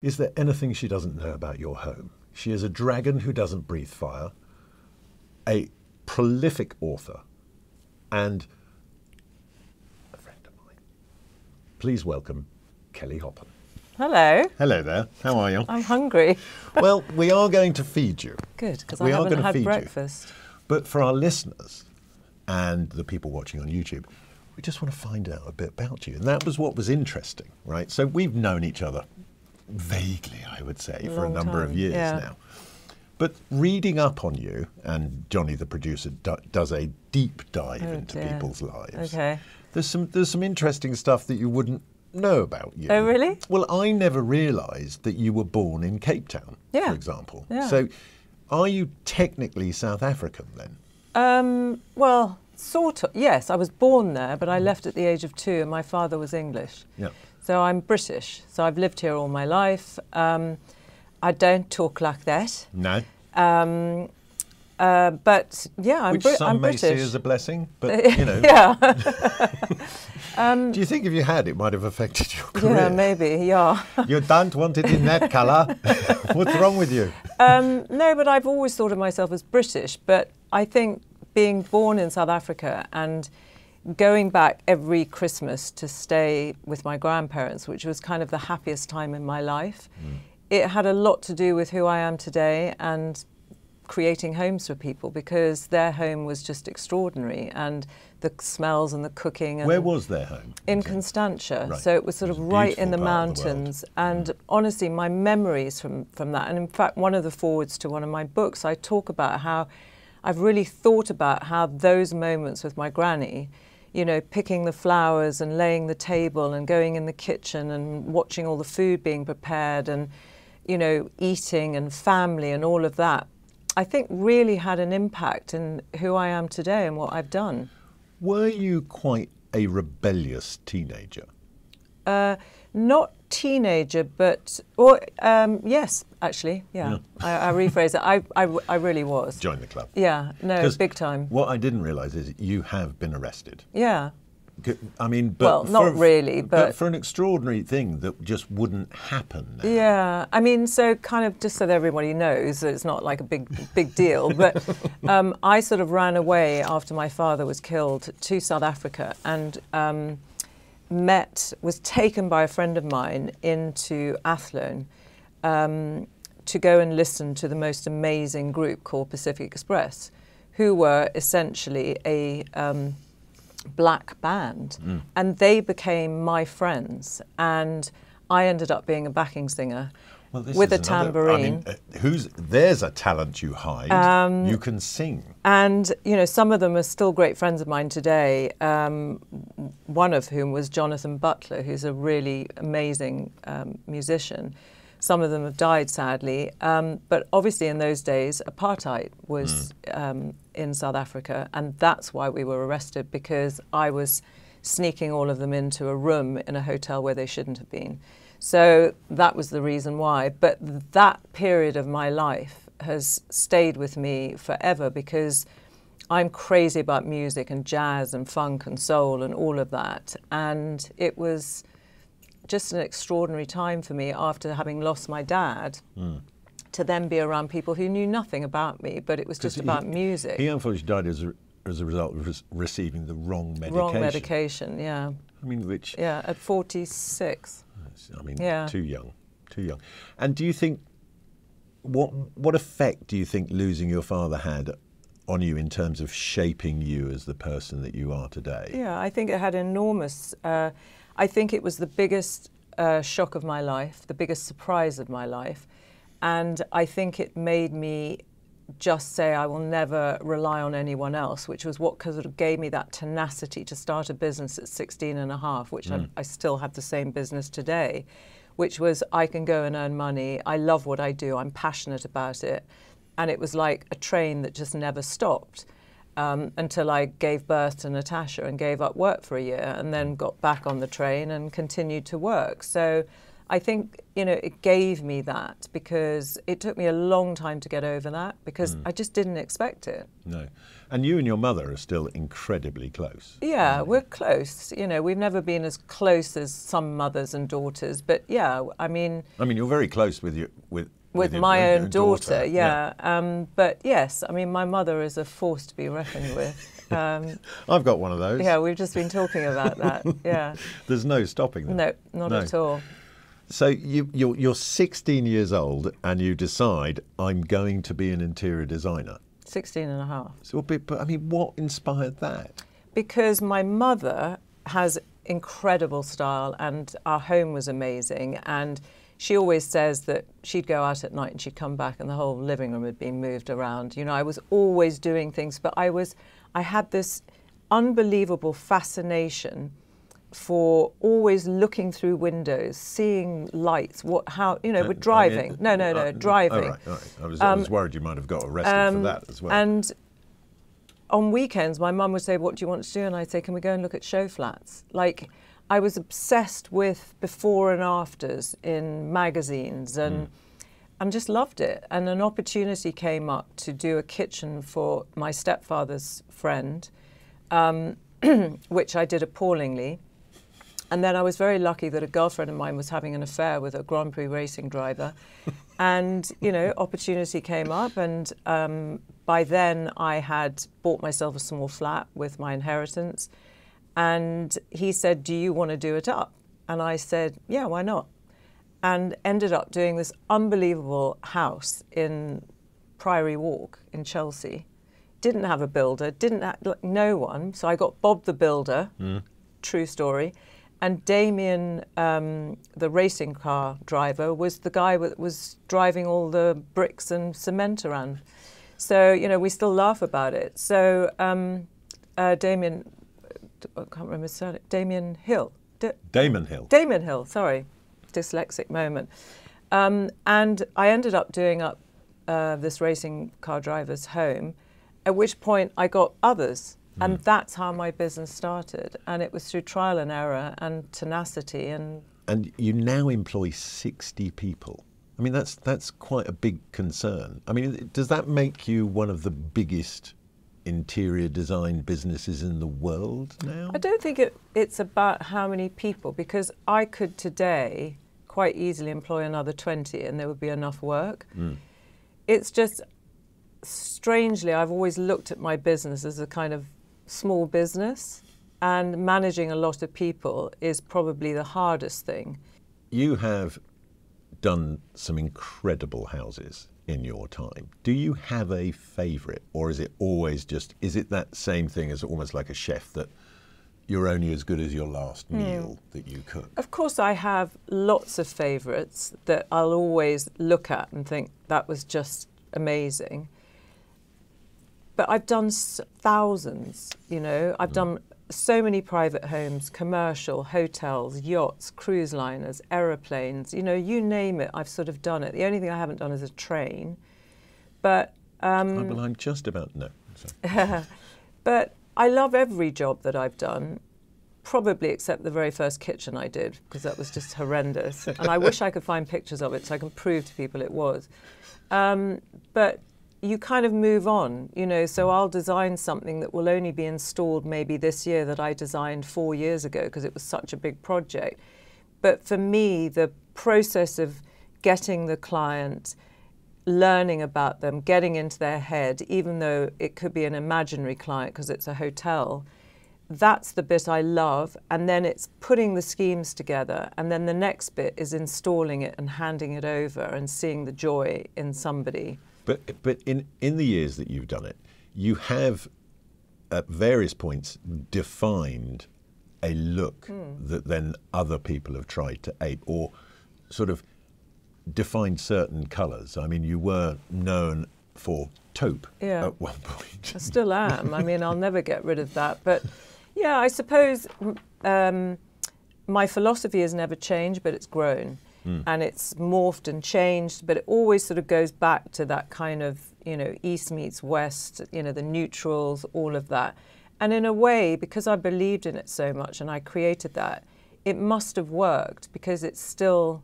Is there anything she doesn't know about your home? She is a dragon who doesn't breathe fire, a prolific author, and a friend of mine. Please welcome Kelly Hoppen. Hello. Hello there. How are you? I'm hungry. Well, we are going to feed you. Good, because I haven't had breakfast. But for our listeners and the people watching on YouTube, we just want to find out a bit about you. And that was what was interesting, right? So we've known each other vaguely, I would say, for a number of years now. But reading up on you, and Johnny, the producer, does a deep dive into people's lives. Okay. There's some interesting stuff that you wouldn't know about you. Oh, really? Well, I never realised that you were born in Cape Town, for example. Yeah. So are you technically South African then? Well, sort of. Yes, I was born there, but I left at the age of 2 and my father was English. Yeah. So I'm British. So I've lived here all my life. I don't talk like that. No. But yeah, I'm British. Some may see as a blessing, but you know. Yeah. Do you think if you had, it might have affected your career? Yeah, maybe, yeah. You don't want it in that colour. What's wrong with you? No, but I've always thought of myself as British. But I think being born in South Africa and going back every Christmas to stay with my grandparents, which was kind of the happiest time in my life, it had a lot to do with who I am today and creating homes for people, because their home was just extraordinary, and the smells and the cooking. And where was their home? In Constantia. Right. So it was sort of right in the mountains. And honestly, my memories from that, and in fact, one of the forwards to one of my books, I talk about how I've really thought about how those moments with my granny, you know, picking the flowers and laying the table and going in the kitchen and watching all the food being prepared and, you know, eating and family and all of that, I think really had an impact in who I am today and what I've done. Were you quite a rebellious teenager? Not teenager, but yes, actually, yeah. I rephrase it. I really was. Join the club. Yeah, no, big time. What I didn't realise is you have been arrested. Yeah. I mean, but well, not really, but for an extraordinary thing that just wouldn't happen now. Yeah, I mean, so kind of just so that everybody knows that it's not like a big deal, but I sort of ran away after my father was killed to South Africa and was taken by a friend of mine into Athlone to go and listen to the most amazing group called Pacific Express, who were essentially a black band, and they became my friends, and I ended up being a backing singer with a tambourine. I mean, there's a talent you hide. You can sing. And you know, some of them are still great friends of mine today. One of whom was Jonathan Butler, who's a really amazing musician. Some of them have died, sadly. But obviously in those days, apartheid was in South Africa, and that's why we were arrested, because I was sneaking all of them into a room in a hotel where they shouldn't have been. So that was the reason why. But that period of my life has stayed with me forever, because I'm crazy about music and jazz and funk and soul and all of that. And it was just an extraordinary time for me after having lost my dad to then be around people who knew nothing about me, but it was just about music. He unfortunately died as a result of receiving the wrong medication. Wrong medication, yeah. I mean, which... Yeah, at 46. I mean, too young, too young. And do you think, what effect do you think losing your father had on you in terms of shaping you as the person that you are today? Yeah, I think it had enormous... I think it was the biggest shock of my life, the biggest surprise of my life. And I think it made me just say I will never rely on anyone else, which was what sort of gave me that tenacity to start a business at 16 and a half, which I still have the same business today, which was I can go and earn money. I love what I do. I'm passionate about it. And it was like a train that just never stopped. Until I gave birth to Natasha and gave up work for a year and then got back on the train and continued to work. So I think, you know, it gave me that, because it took me a long time to get over that, because I just didn't expect it. No. And you and your mother are still incredibly close. Yeah, we're close. You know, we've never been as close as some mothers and daughters, but yeah, I mean, you're very close with your with my own daughter, yeah. But yes, I mean, my mother is a force to be reckoned with. I've got one of those. Yeah, we've just been talking about that. Yeah. There's no stopping them. No, not at all. So you're 16 years old and you decide, I'm going to be an interior designer. 16 and a half. So, but I mean, what inspired that? Because my mother has incredible style and our home was amazing, and she always says that she'd go out at night and she'd come back and the whole living room had been moved around. You know, I was always doing things, but I had this unbelievable fascination for always looking through windows, seeing lights, with driving. Driving. Oh, right. I was worried you might have got arrested for that as well. And on weekends, my mum would say, what do you want to do? And I'd say, can we go and look at show flats? Like, I was obsessed with before and afters in magazines and just loved it. And an opportunity came up to do a kitchen for my stepfather's friend, which I did appallingly. And then I was very lucky that a girlfriend of mine was having an affair with a Grand Prix racing driver. And, you know, opportunity came up. And by then I had bought myself a small flat with my inheritance. And he said, do you want to do it up? And I said, yeah, why not? And ended up doing this unbelievable house in Priory Walk in Chelsea. Didn't have a builder, no one. So I got Bob the builder, true story. And Damien, the racing car driver, was the guy that was driving all the bricks and cement around. So, you know, we still laugh about it. So Damien, I can't remember his surname, Damien Hill. Damon Hill. Damon Hill, sorry. Dyslexic moment. And I ended up doing up this racing car driver's home, at which point I got others. And that's how my business started. And it was through trial and error and tenacity. And you now employ 60 people. I mean, that's quite a big concern. I mean, does that make you one of the biggest interior design businesses in the world now? I don't think it's about how many people, because I could today quite easily employ another 20 and there would be enough work. It's just, strangely, I've always looked at my business as a kind of small business, and managing a lot of people is probably the hardest thing. You have done some incredible houses in your time. Do you have a favourite, or is it always is it that same thing as almost like a chef, that you're only as good as your last meal that you cook? Of course, I have lots of favourites that I'll always look at and think that was just amazing. But I've done thousands, you know. I've done so many private homes, commercial, hotels, yachts, cruise liners, aeroplanes, you know, you name it, I've sort of done it. The only thing I haven't done is a train. But well, I'm just about, no. But I love every job that I've done, probably except the very first kitchen I did, because that was just horrendous. And I wish I could find pictures of it so I can prove to people it was. But you kind of move on, you know, so I'll design something that will only be installed maybe this year that I designed 4 years ago because it was such a big project. But for me, the process of getting the client, learning about them, getting into their head, even though it could be an imaginary client because it's a hotel, that's the bit I love. And then it's putting the schemes together. And then the next bit is installing it and handing it over and seeing the joy in somebody. But in the years that you've done it, you have at various points defined a look that then other people have tried to ape, or sort of defined certain colours. I mean, you were known for taupe at one point. I still am. I mean, I'll never get rid of that. But yeah, I suppose my philosophy has never changed, but it's grown. And it's morphed and changed, but it always sort of goes back to that kind of, you know, East meets West, you know, the neutrals, all of that. And in a way, because I believed in it so much and I created that, it must have worked because it's still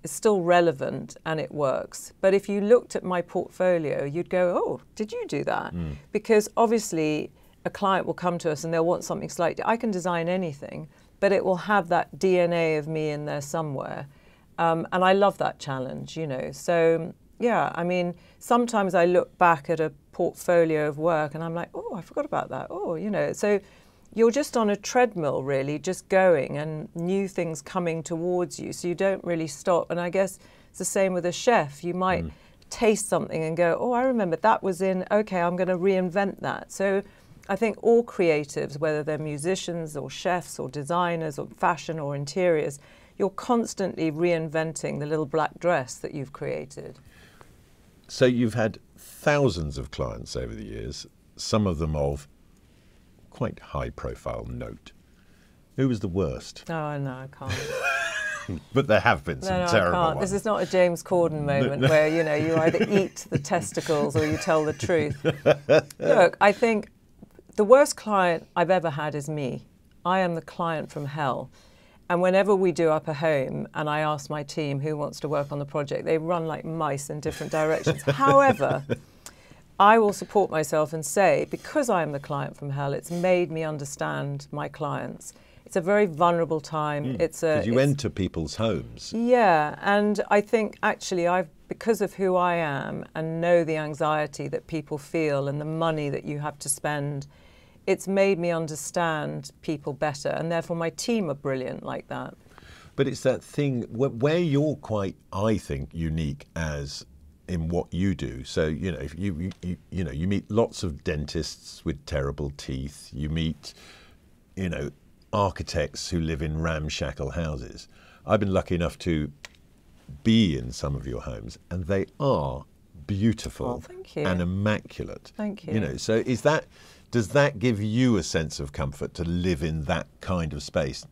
is still relevant and it works. But if you looked at my portfolio, you'd go, oh, did you do that? Because obviously a client will come to us and they'll want something slightly, I can design anything, but it will have that DNA of me in there somewhere. And I love that challenge, you know. So, yeah, I mean, sometimes I look back at a portfolio of work and I'm like, oh, I forgot about that. Oh, you know, so you're just on a treadmill, really, just going and new things coming towards you. So you don't really stop. And I guess it's the same with a chef. You might taste something and go, oh, I remember that was in, okay, I'm going to reinvent that. So I think all creatives, whether they're musicians or chefs or designers or fashion or interiors, you're constantly reinventing the little black dress that you've created. So you've had thousands of clients over the years, some of them of quite high-profile note. Who was the worst? Oh, no, I can't. But there have been some terrible I can't. ones. This is not a James Corden moment where, you know, you either eat the testicles or you tell the truth. Look, I think the worst client I've ever had is me. I am the client from hell. And whenever we do up a home and I ask my team who wants to work on the project, they run like mice in different directions. However, I will support myself and say, because I am the client from hell, it's made me understand my clients. It's a very vulnerable time. Because you enter people's homes. Yeah, and I think actually because of who I am and know the anxiety that people feel and the money that you have to spend, it's made me understand people better, and therefore my team are brilliant like that. But it's that thing where you're quite, I think, unique as in what you do. So, you know, if you meet lots of dentists with terrible teeth. You meet, you know, architects who live in ramshackle houses. I've been lucky enough to be in some of your homes, and they are beautiful and immaculate. Thank you. You know, so does that give you a sense of comfort to live in that kind of space?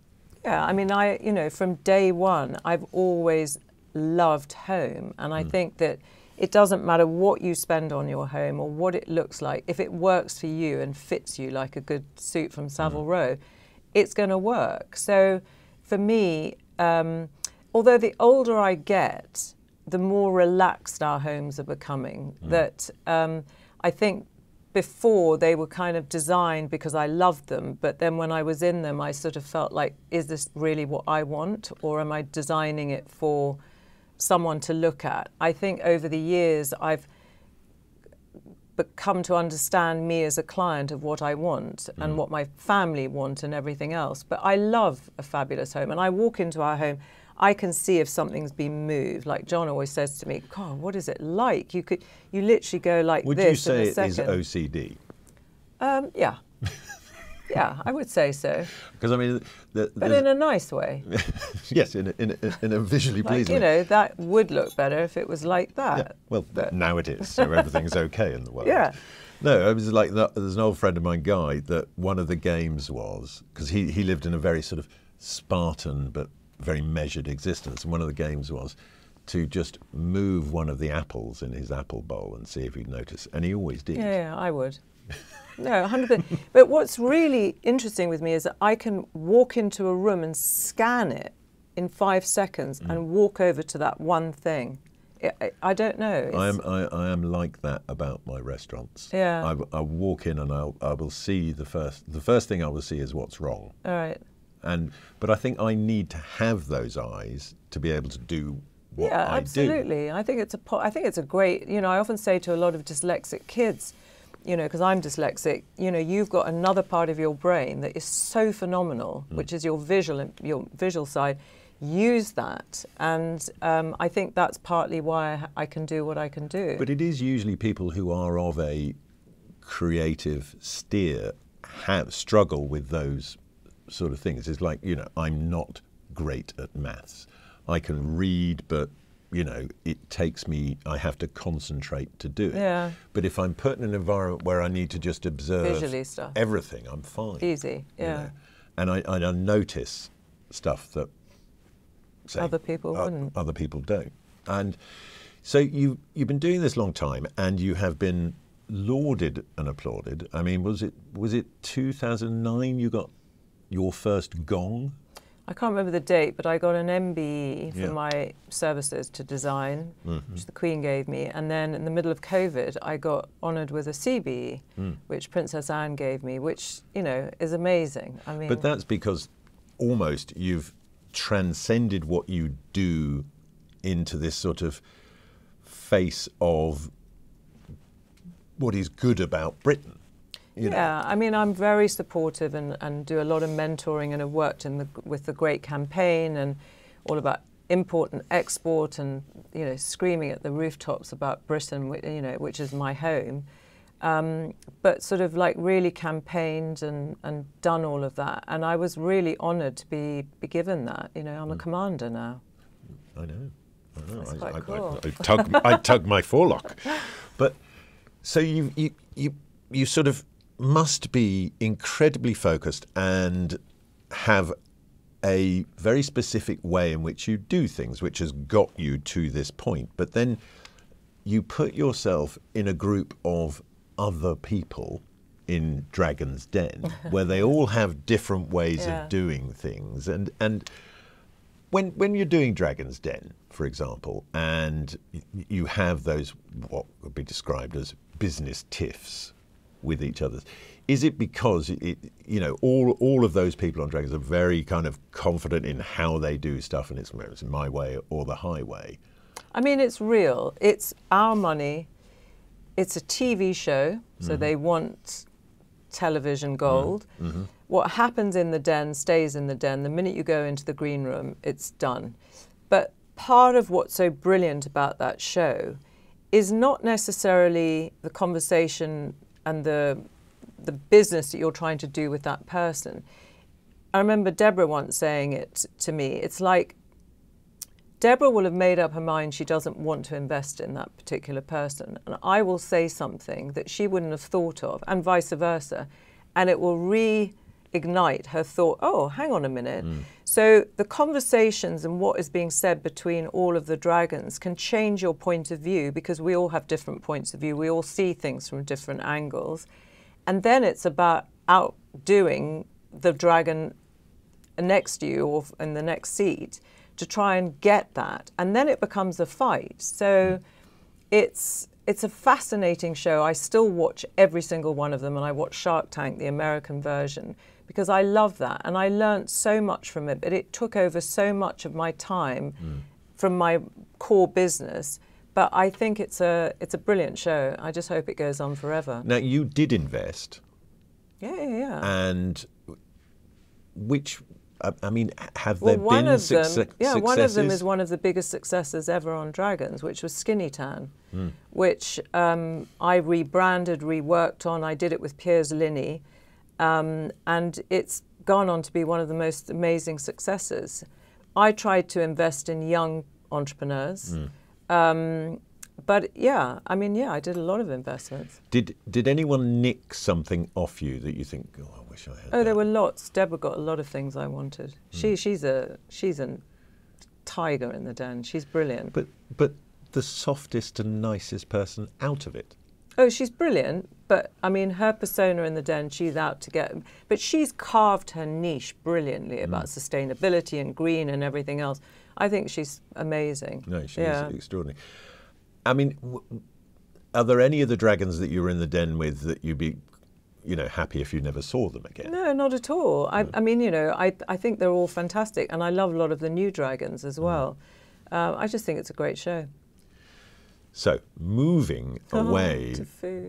Yeah, I mean, you know, from day one, I've always loved home, and I think that it doesn't matter what you spend on your home or what it looks like. If it works for you and fits you like a good suit from Savile Row, it's going to work. So for me, although the older I get, the more relaxed our homes are becoming. That I think before they were kind of designed because I loved them, but then when I was in them, I sort of felt like, is this really what I want, or am I designing it for someone to look at? I think over the years I've come to understand me as a client of what I want and what my family want and everything else. But I love a fabulous home, and I walk into our home, I can see if something's been moved. Like John always says to me, God, what is it like? You literally go like Would this in a second. Would you say it is OCD? Yeah. Yeah, I would say so. Because I mean, but in a nice way. Yes, in a visually pleasing. You know, that would look better if it was like that. Yeah. Well, now it is, so everything's okay in the world. Yeah. No, it was like there's an old friend of mine, Guy, that one of the games was, because he lived in a very sort of Spartan but very measured existence, and one of the games was to just move one of the apples in his apple bowl and see if he'd notice, and he always did. Yeah, I would. No, 100%. But what's really interesting with me is that I can walk into a room and scan it in 5 seconds and walk over to that one thing. I don't know. I am like that about my restaurants. Yeah. I walk in and I will see the first thing I will see is what's wrong. All right. But I think I need to have those eyes to be able to do what I do. Yeah, absolutely. I think it's a great, you know, I often say to a lot of dyslexic kids, you know, because I'm dyslexic, you know, you've got another part of your brain that is so phenomenal, which is your visual side. Use that, and I think that's partly why I can do what I can do. But it is usually people who are of a creative steer struggle with those sort of things. It's like, you know, I'm not great at maths. I can read, but you know, it takes me, I have to concentrate to do it. Yeah. But if I'm put in an environment where I need to just observe visually stuff, everything, I'm fine. Easy, yeah. You know? And I notice stuff that, say, other people wouldn't. Other people don't. And so you've been doing this long time, and you have been lauded and applauded. I mean, was it 2009 you got your first gong? I can't remember the date, but I got an MBE for my services to design, which the Queen gave me. And then in the middle of COVID, I got honoured with a CBE, which Princess Anne gave me, which, you know, is amazing. I mean, but that's because almost you've transcended what you do into this sort of face of what is good about Britain. You know. I mean, I'm very supportive and do a lot of mentoring, and have worked with the Great Campaign and all about import and export, and, you know, screaming at the rooftops about Britain, you know, which is my home. But sort of like really campaigned and done all of that. And I was really honoured to be given that. You know, I'm a commander now. I know. That's quite cool. I tug my forelock. But so you sort of must be incredibly focused and have a very specific way in which you do things, which has got you to this point. But then you put yourself in a group of other people in Dragon's Den where they all have different ways of doing things. And when you're doing Dragon's Den, for example, and you have those what would be described as business tiffs with each other, is it because you know, all of those people on Dragons are very kind of confident in how they do stuff, and it's my way or the highway? I mean, it's real. It's our money. It's a TV show, so they want television gold. What happens in the den stays in the den. The minute you go into the green room, it's done. But part of what's so brilliant about that show is not necessarily the conversation and the business that you're trying to do with that person. I remember Deborah once saying it to me. It's like Deborah will have made up her mind she doesn't want to invest in that particular person, and I will say something that she wouldn't have thought of, and vice versa, and it will reignite her thought, oh, hang on a minute. So the conversations and what is being said between all of the dragons can change your point of view, because we all have different points of view. We all see things from different angles. And then it's about outdoing the dragon next to you or in the next seat to try and get that. And then it becomes a fight. So it's a fascinating show. I still watch every single one of them, and I watch Shark Tank, the American version, because I love that. And I learned so much from it, but it took over so much of my time from my core business. But I think it's a brilliant show. I just hope it goes on forever. Now, you did invest. Yeah. And which, I mean, have there been successes? Yeah, one of them is one of the biggest successes ever on Dragons, which was Skinny Tan, which I rebranded, reworked on. I did it with Piers Linney, and it's gone on to be one of the most amazing successes. I tried to invest in young entrepreneurs. But yeah, I mean, I did a lot of investments. Did anyone nick something off you that you think, oh, I wish I had? Oh, there were lots. Deborah got a lot of things I wanted. She's a tiger in the den. She's brilliant. But the softest and nicest person out of it. Oh, she's brilliant. But I mean, her persona in the den, she's out to get. But she's carved her niche brilliantly about sustainability and green and everything else. I think she's amazing. No, she is extraordinary. I mean, are there any of the dragons that you were in the den with that you'd be, you know, happy if you never saw them again? No, not at all. I mean, you know, I think they're all fantastic, and I love a lot of the new dragons as well. I just think it's a great show. So, moving away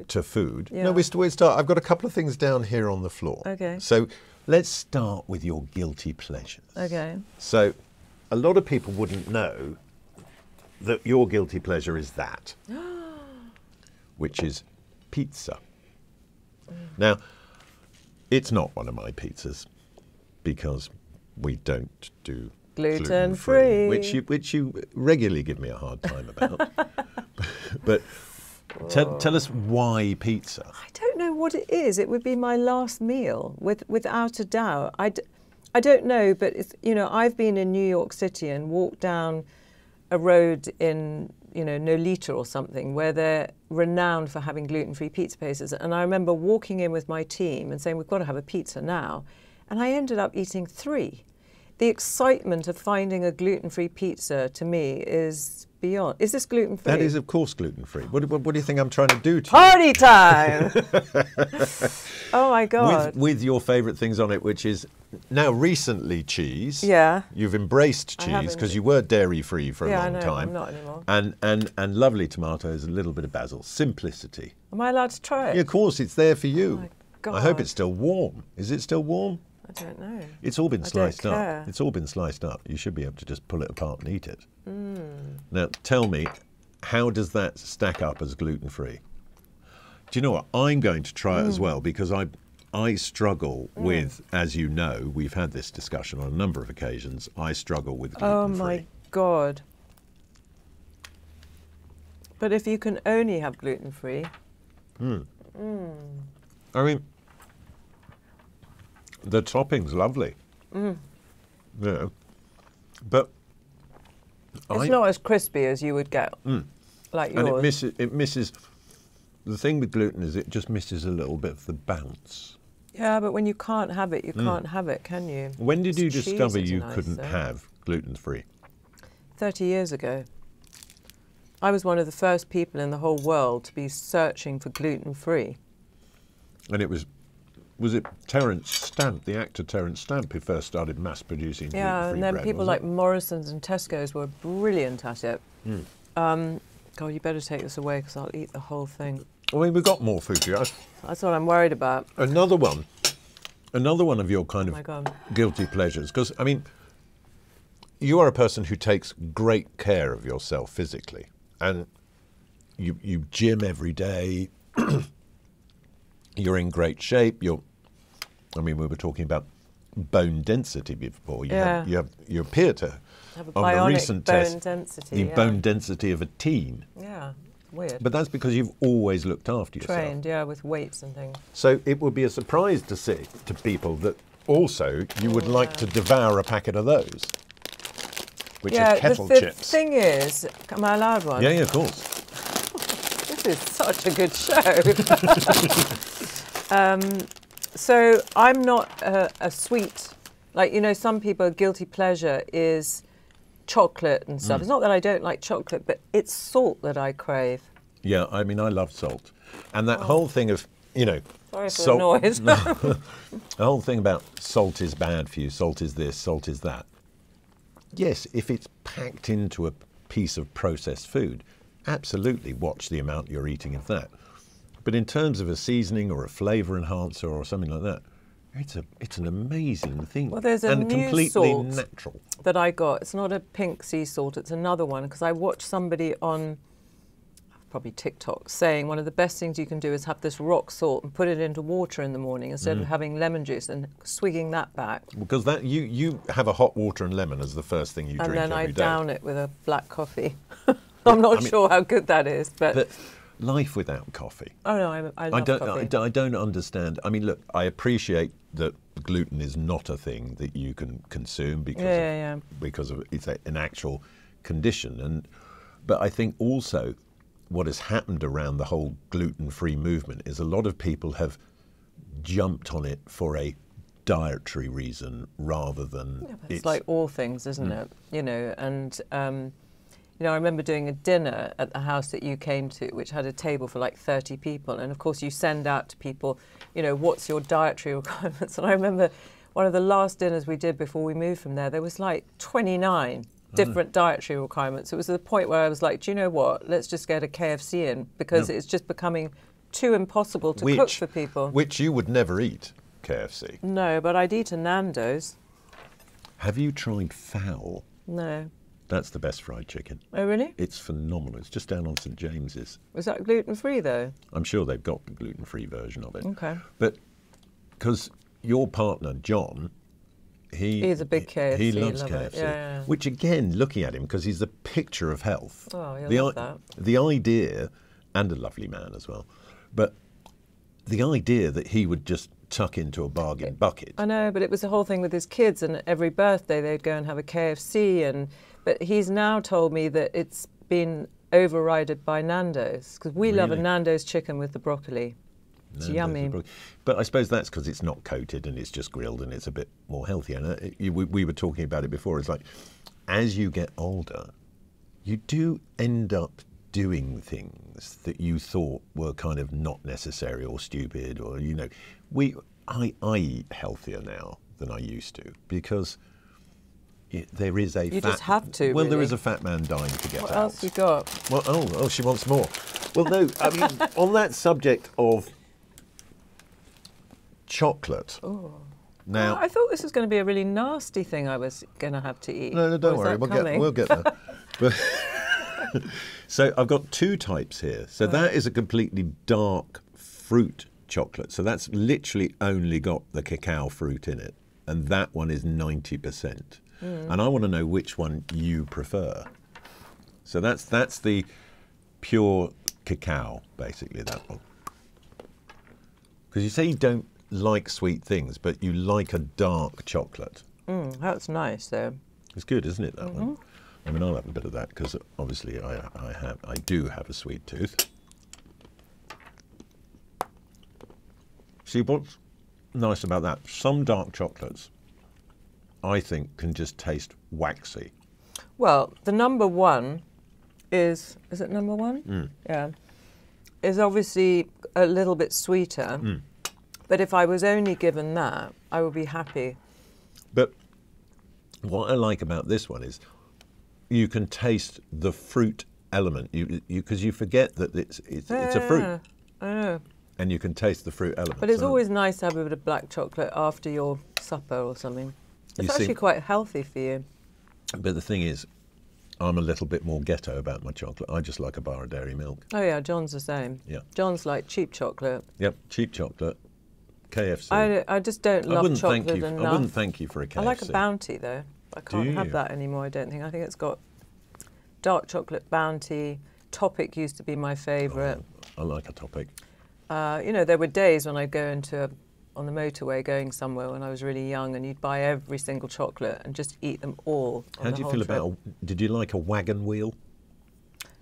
to food. No, we start. I've got a couple of things down here on the floor. Okay. So, let's start with your guilty pleasures. Okay. So, a lot of people wouldn't know that your guilty pleasure is that, which is pizza. Now, it's not one of my pizzas because we don't do gluten-free, which you regularly give me a hard time about. But tell us why pizza. I don't know what it is. It would be my last meal, without a doubt. I don't know, but it's, you know, I've been in New York City and walked down a road in, you know, Nolita or something, where they're renowned for having gluten-free pizza places. And I remember walking in with my team and saying, we've got to have a pizza now. And I ended up eating 3. the excitement of finding a gluten-free pizza to me is beyond. Is this gluten-free? That is, of course, gluten-free. What do you think I'm trying to do to Party time! Oh my God. With your favourite things on it, which is now recently cheese. Yeah. You've embraced cheese because you were dairy-free for a long I know, time. I'm not anymore. And lovely tomatoes, a little bit of basil. Simplicity. Am I allowed to try it? Yeah, of course, it's there for you. Oh my God. I hope it's still warm. Is it still warm? I don't know. It's all been sliced don't care. up. It's all been sliced up. You should be able to just pull it apart and eat it. Now, tell me, how does that stack up as gluten-free? Do you know what? I'm going to try it as well because I struggle with, as you know, we've had this discussion on a number of occasions, I struggle with gluten-free. Oh my God. But if you can only have gluten-free. I mean, the topping's lovely. Yeah. But It's not as crispy as you would get, like yours. And it misses, the thing with gluten is it just misses a little bit of the bounce. Yeah, but when you can't have it, you can't have it, can you? When did you Cheese discover is you nice, couldn't though. have gluten-free? 30 years ago. I was one of the first people in the whole world to be searching for gluten-free. And it was it Terence Stamp, the actor Terence Stamp, who first started mass producing gluten-free Yeah, and then bread, people wasn't like Morrison's and Tesco's were brilliant at it. God, you better take this away because I'll eat the whole thing. I mean, we've got more food here. That's what I'm worried about. Another one of your kind Oh my of God. guilty pleasures, because, I mean, you are a person who takes great care of yourself physically, and you gym every day, you're in great shape, we were talking about bone density before. You appear to, Have a on the bionic recent bone test, density. the bone density of a teen. Yeah, weird. But that's because you've always looked after yourself. Trained, yeah, with weights and things. So it would be a surprise to see to people that also you would like to devour a packet of those, which are kettle the chips. thing is, am I allowed one? Yeah, of course. This is such a good show. So I'm not a sweet, like, you know, some people, guilty pleasure is chocolate and stuff. It's not that I don't like chocolate, but it's salt that I crave. Yeah, I mean, I love salt. And that whole thing of, you know, Sorry for the noise. the whole thing about salt is bad for you, salt is this, salt is that. Yes, if it's packed into a piece of processed food, absolutely watch the amount you're eating of that. But in terms of a seasoning or a flavour enhancer or something like that, it's an amazing thing. Well, there's a and new completely salt natural. that I got. It's not a pink sea salt, it's another one, because I watched somebody on probably TikTok saying one of the best things you can do is have this rock salt and put it into water in the morning instead of having lemon juice and swigging that back. Because that you have a hot water and lemon as the first thing you drink every day. And then I down it with a black coffee. I'm not sure how good that is, but life without coffee. Oh no, I love coffee. I don't understand. I mean, look, I appreciate that gluten is not a thing that you can consume because of it's an actual condition, but I think also what has happened around the whole gluten-free movement is a lot of people have jumped on it for a dietary reason rather than it's like all things, isn't it? You know, and you know, I remember doing a dinner at the house that you came to, which had a table for like 30 people. And of course you send out to people, you know, what's your dietary requirements? And I remember one of the last dinners we did before we moved from there was like 29 different dietary requirements. It was at the point where I was like, do you know what? Let's just get a KFC in, because it's just becoming too impossible to cook for people. Which you would never eat, KFC. No, but I'd eat a Nando's. Have you tried fowl? No. That's the best fried chicken. Oh, really? It's phenomenal. It's just down on St James's. Was that gluten-free, though? I'm sure they've got the gluten-free version of it. Okay. But because your partner, John, he's a big KFC he loves lover. KFC. Yeah. Which, again, looking at him, because he's the picture of health. Oh, you'll love that. The idea, and a lovely man as well, but the idea that he would just tuck into a bargain bucket. I know, but it was the whole thing with his kids, and every birthday they'd go and have a KFC, but he's now told me that it's been overridden by Nando's, because we love a Nando's chicken with the broccoli. It's yummy. But I suppose that's because it's not coated and it's just grilled and it's a bit more healthy. And we were talking about it before. It's like, as you get older, you do end up doing things that you thought were kind of not necessary or stupid, or, you know, I eat healthier now than I used to, because there is a You fat, just have to, well, there really. is a fat man dying to get What out. else you got? Well, oh, she wants more. Well, no, I mean, on that subject of chocolate. Oh. Now, I thought this was going to be a really nasty thing I was going to have to eat. no, don't Or is worry, that we'll get there. But so I've got two types here. So that is a completely dark fruit chocolate. So that's literally only got the cacao fruit in it, and that one is 90%. And I want to know which one you prefer. So that's the pure cacao, basically, that one. Because you say you don't like sweet things, but you like a dark chocolate. That's nice, though. It's good, isn't it, that one? I mean, I'll have a bit of that because obviously I do have a sweet tooth. See, what's nice about that? Some dark chocolates, I think, can just taste waxy. Well, the number one is it number one? Yeah. Is obviously a little bit sweeter. But if I was only given that, I would be happy. But what I like about this one is you can taste the fruit element. Because you forget that it's a fruit. I know. And you can taste the fruit element. But it's always nice to have a bit of black chocolate after your supper or something. It's actually quite healthy for you. But the thing is, I'm a little bit more ghetto about my chocolate. I just like a bar of dairy milk. Oh yeah, John's the same. Yeah. John's like cheap chocolate. Yep, cheap chocolate, KFC. I just don't love chocolate enough. I wouldn't thank you for a KFC. I like a Bounty though. I can't have that anymore, I don't think. I think it's got dark chocolate Bounty. Topic used to be my favourite. I like a Topic. You know, there were days when I'd go on the motorway going somewhere when I was really young, and you'd buy every single chocolate and just eat them all. How do you feel about, did you like a wagon wheel?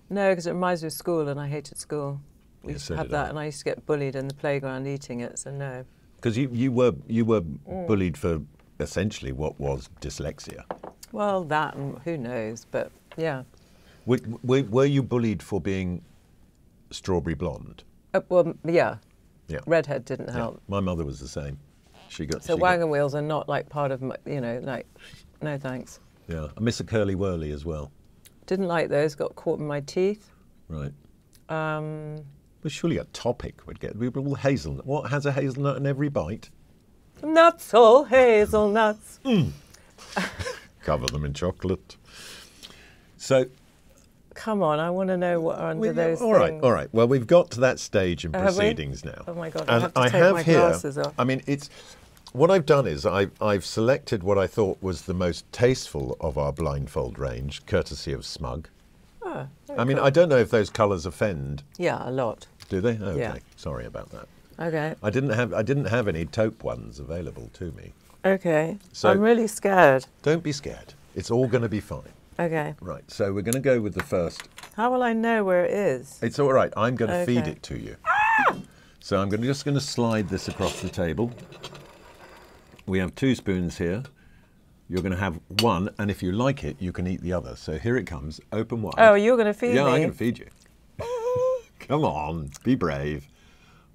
No, because it reminds me of school, and I hated school. We used so to have did that, I. and I used to get bullied in the playground eating it, so no. Because you were bullied for essentially what was dyslexia. Well, that, and who knows, but yeah. Were you bullied for being strawberry blonde? Well, yeah. Yeah. Redhead didn't help. Yeah. My mother was the same. So wagon wheels are not like part of my, you know, like, no thanks. Yeah, I miss a curly whirly as well. Didn't like those, got caught in my teeth. Right. Well, surely a Topic would get, all hazelnut. What has a hazelnut in every bite? Nuts, all hazelnuts. Cover them in chocolate. So, come on, I want to know what are under those all right, things. all right. Well, we've got to that stage in proceedings now. Oh my God, and I have to take my glasses off. I mean, what I've done is I've selected what I thought was the most tasteful of our blindfold range, courtesy of Smug. Oh, I mean, I don't know if those colours offend. yeah, a lot. Do they? Okay. Yeah. Sorry about that. Okay. I didn't have any taupe ones available to me. Okay. So- I'm really scared. Don't be scared. It's all going to be fine. Okay. Right. So we're going to go with the first. How will I know where it is? It's all right. I'm going to feed Okay. it to you. So I'm just going to slide this across the table. We have 2 spoons here. You're going to have one, and if you like it, you can eat the other. So here it comes. Open wide. Oh, you're going to feed me? Yeah, I'm going to feed you. Come on, be brave.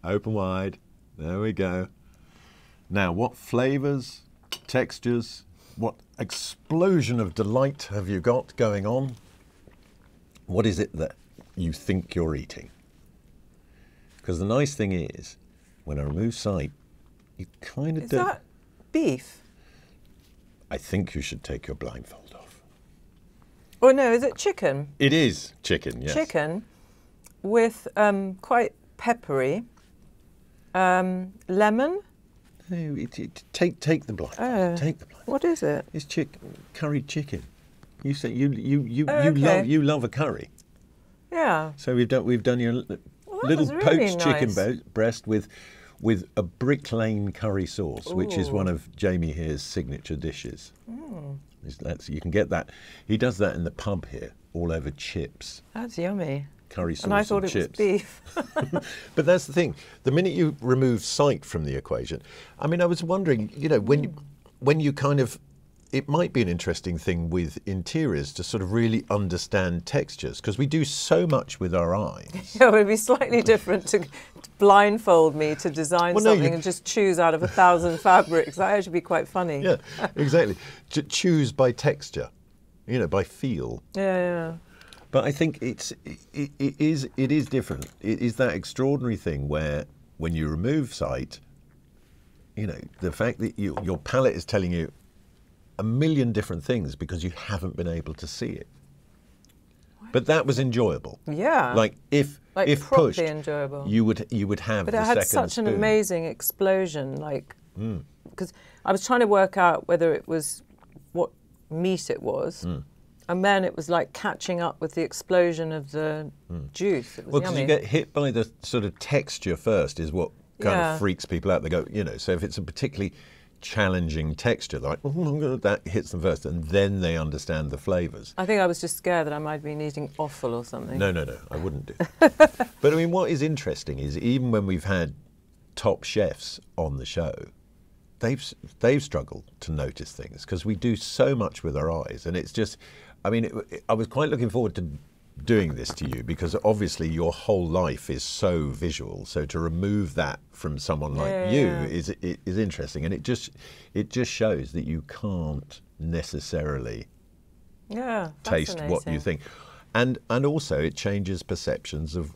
Open wide. There we go. Now, what flavours, textures, what explosion of delight have you got going on? What is it that you think you're eating? Because the nice thing is, when I remove sight, you kind of Is don't. that beef? I think you should take your blindfold off. Oh no, is it chicken? It is chicken, yes. Chicken with quite peppery, lemon. No, take the blindfold. Take the blindfold. What is it? It's curried chicken. You say you okay. love a curry. Yeah. So we've done your little was really poached chicken nice. breast with a Brick Lane curry sauce, which is one of Jamie here's signature dishes. You can get that. He does that in the pub here, all over chips. That's yummy. curry sauce And I thought it chips. was beef. But that's the thing. The minute you remove sight from the equation, I mean, I was wondering, you know, when you kind of, it might be an interesting thing with interiors to sort of really understand textures, because we do so much with our eyes. Yeah, it would be slightly different to blindfold me to design something and just choose out of 1,000 fabrics. That actually be quite funny. Yeah, exactly. To choose by texture, you know, by feel. Yeah. But I think it is different. It is that extraordinary thing where when you remove sight, you know, the fact that your palette is telling you a million different things because you haven't been able to see it. But that was enjoyable. Yeah. Like if pushed, enjoyable. you would have. But the it had second such an spoon. amazing explosion, like because I was trying to work out whether it was what meat it was. And then it was like catching up with the explosion of the juice. It was Well, because yummy. you get hit by the sort of texture first is what kind of freaks people out. They go, you know, so if it's a particularly challenging texture, they're like, that hits them first, and then they understand the flavours. I think I was just scared that I might have been eating offal or something. No, I wouldn't do. But I mean, what is interesting is even when we've had top chefs on the show, they've struggled to notice things because we do so much with our eyes, and it's just, I mean, I was quite looking forward to doing this to you because obviously your whole life is so visual. So to remove that from someone like you is interesting, and it just shows that you can't necessarily taste what you think, and also it changes perceptions of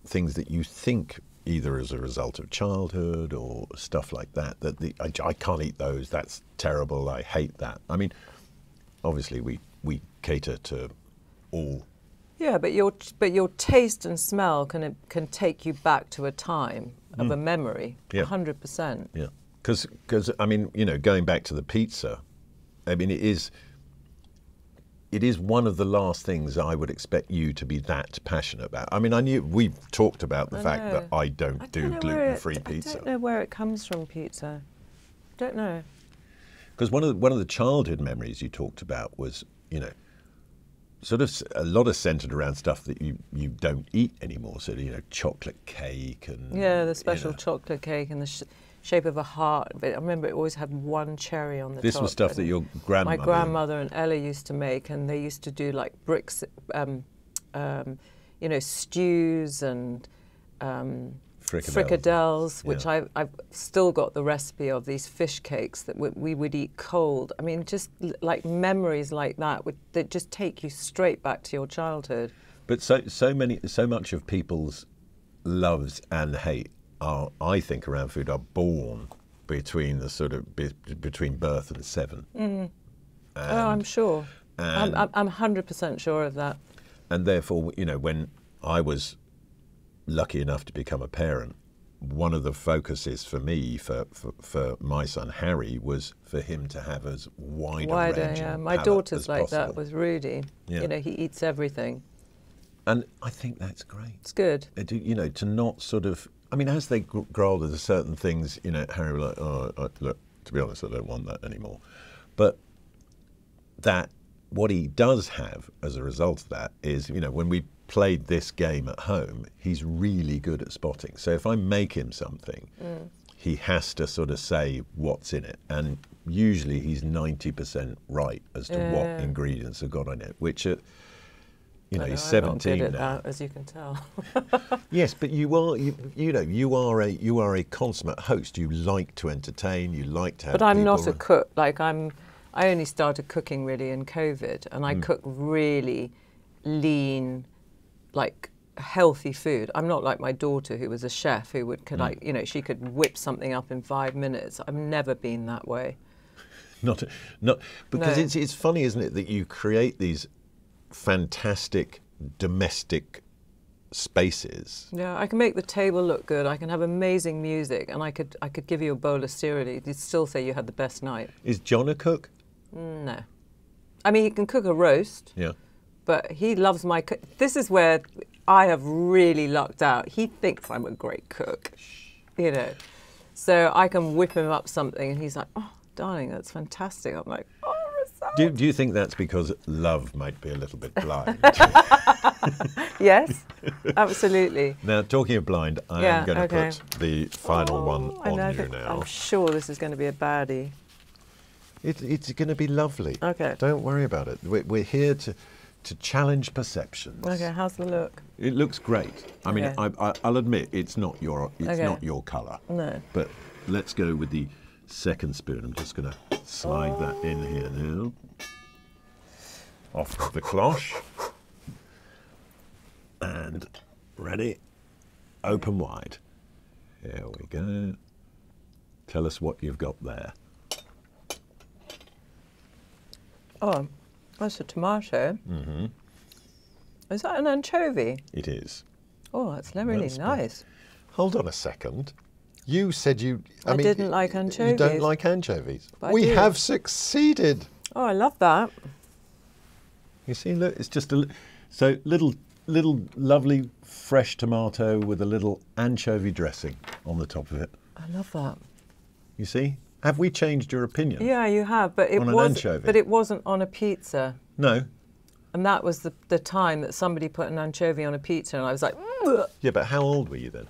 things that you think either as a result of childhood or stuff like that. I can't eat those. That's terrible. I hate that. I mean, obviously we cater to all. Yeah, but your taste and smell can take you back to a time of a memory, 100%. Yeah, because I mean, you know, going back to the pizza, I mean, it is one of the last things I would expect you to be that passionate about. I mean, we've talked about the fact that I don't do gluten-free pizza. I don't know where it comes from, pizza. I don't know. Because one of the childhood memories you talked about was, you know, sort of a lot of centred around stuff that you don't eat anymore. So, you know, chocolate cake and the special chocolate cake in the shape of a heart. But I remember it always had one cherry on the top. This was stuff that your grandmother... My grandmother and Ella used to make, and they used to do like bricks, you know, stews and fricadelles, which I've still got the recipe of, these fish cakes that we would eat cold. I mean, just like memories like that that just take you straight back to your childhood. But so much of people's loves and hate are, I think, around food are born between the sort of between birth and 7. I'm sure. I'm 100% sure of that. And therefore, you know, when I was lucky enough to become a parent, one of the focuses for me for my son Harry was for him to have as wide a range. My daughter's like that with Rudy. Yeah. You know, he eats everything. And I think that's great. It's good. You know, to not sort of, I mean, as they grow older, there's certain things, you know, Harry was like, look, to be honest, I don't want that anymore. But that, what he does have as a result of that is, you know, when we played this game at home, he's really good at spotting. So if I make him something, he has to sort of say what's in it. And usually he's 90% right as to what ingredients have got in it, which are, you know, he's 17 I'm not good at now. that, as you can tell. Yes, but you are a consummate host. You like to entertain. You like to have. But I'm not a cook. Like I only started cooking really in COVID, and I cook really lean, like healthy food. I'm not like my daughter, who was a chef, who could like, you know, she could whip something up in 5 minutes. I've never been that way. Not because it's funny, isn't it, that you create these fantastic domestic spaces. Yeah, I can make the table look good. I can have amazing music, and I could give you a bowl of cereal. You'd still say you had the best night. Is John a cook? No, I mean, he can cook a roast. Yeah, but he loves my cook. This is where I have really lucked out. He thinks I'm a great cook, you know. So I can whip him up something, and he's like, "Oh, darling, that's fantastic." I'm like, "Oh, Do you think that's because love might be a little bit blind? Yes, absolutely. Now, talking of blind, I am going to put the final one on you now. I'm sure this is going to be a baddie. It's going to be lovely. Okay. Don't worry about it. We're here to challenge perceptions. Okay, how's the look? It looks great. I mean, Okay. I'll admit it's not your Okay. not your colour. No. But let's go with the second spoon. I'm just going to slide that in here now. Off the cloche. And ready. Open wide. Here we go. Tell us what you've got there. Oh, that's a tomato. Mm-hmm. Is that an anchovy? It is. Oh, that's really nice. Hold on a second. You said I didn't like anchovies. You don't like anchovies. But We have succeeded. Oh, I love that. You see, look, it's just so little lovely fresh tomato with a little anchovy dressing on the top of it. I love that. You see? Have we changed your opinion? Yeah, you have, but it wasn't on a pizza. No. And that was the time that somebody put an anchovy on a pizza, and I was like, ugh. Yeah, but how old were you then?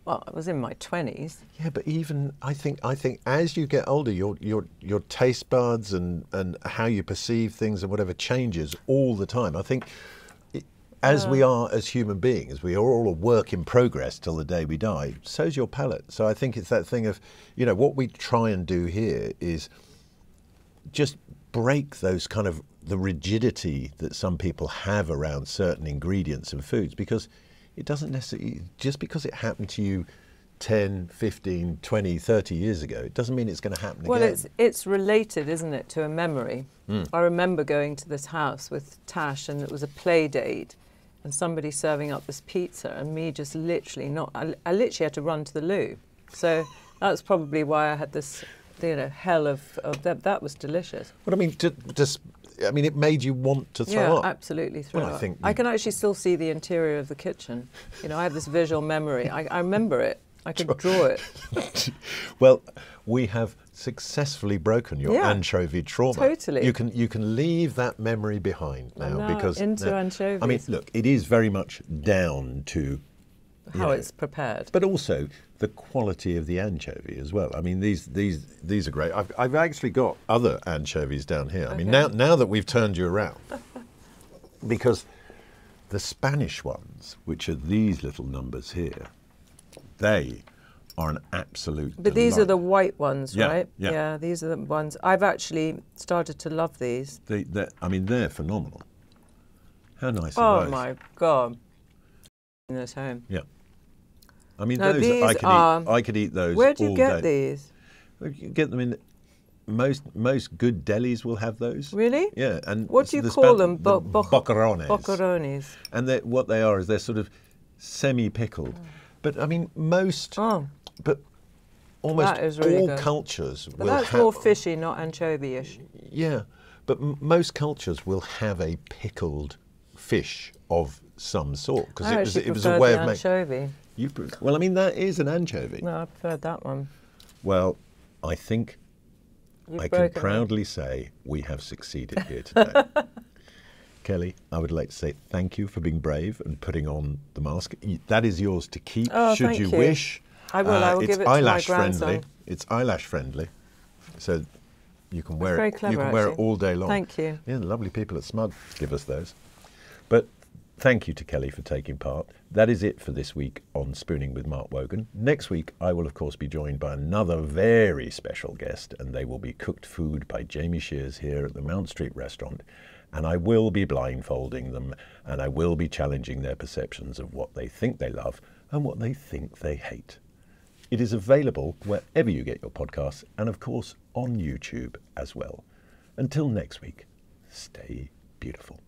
Well, I was in my 20s. Yeah, but even I think as you get older, your taste buds and how you perceive things and whatever changes all the time. I think as we are as human beings, we are all a work in progress till the day we die. So's your palate. So I think it's that thing of, what we try and do here is just break those kind of the rigidity that some people have around certain ingredients and foods, because it doesn't necessarily, just because it happened to you 10, 15, 20, 30 years ago, it doesn't mean it's going to happen again. Well, it's related, isn't it, to a memory. I remember going to this house with Tash, and it was a play date, and somebody serving up this pizza, and me just literally I literally had to run to the loo. So that's probably why I had this, hell of that. That was delicious. But I mean, it made you want to throw up. Yeah, absolutely throw Well, up. I can actually still see the interior of the kitchen. I have this visual memory. I remember it. I could draw it. Well, we have successfully broken your anchovy trauma. Totally. You can leave that memory behind now, because into anchovies. I mean, look, it is very much down to how it's prepared, but also the quality of the anchovy as well. I mean, these are great. I've actually got other anchovies down here. I mean, now that we've turned you around, because the Spanish ones, which are these little numbers here, they are an absolute But these are the white ones, right? Yeah. These are the ones. I've actually started to love these. I mean, they're phenomenal. How nice are those? Oh my God. In this home. Yeah. I mean, Now, those I could eat those all day. Where do you get these? You get them in most good delis will have those. Really? Yeah. And what do you call them? Boccherones. Boccherones. And what they are is they're sort of semi-pickled. But I mean, but almost really all good. cultures But will that's have... more fishy, not anchovy-ish. Yeah, but most cultures will have a pickled fish of some sort, because it was a way of making... anchovy. Well, I mean, that is an anchovy. No, I preferred that one. Well, I think I can proudly say we have succeeded here today. Kelly, I would like to say thank you for being brave and putting on the mask. That is yours to keep, should you wish. I will. I will give it to my grandson. It's eyelash friendly, so you can wear very it. Clever, you can wear it all day long. Thank you. Yeah, the lovely people at Smug give us those. But thank you to Kelly for taking part. That is it for this week on Spooning with Mark Wogan. Next week, I will of course be joined by another very special guest, and they will be cooked food by Jamie Shears here at the Mount Street restaurant. And I will be blindfolding them, and I will be challenging their perceptions of what they think they love and what they think they hate. It is available wherever you get your podcasts, and of course on YouTube as well. Until next week, stay beautiful.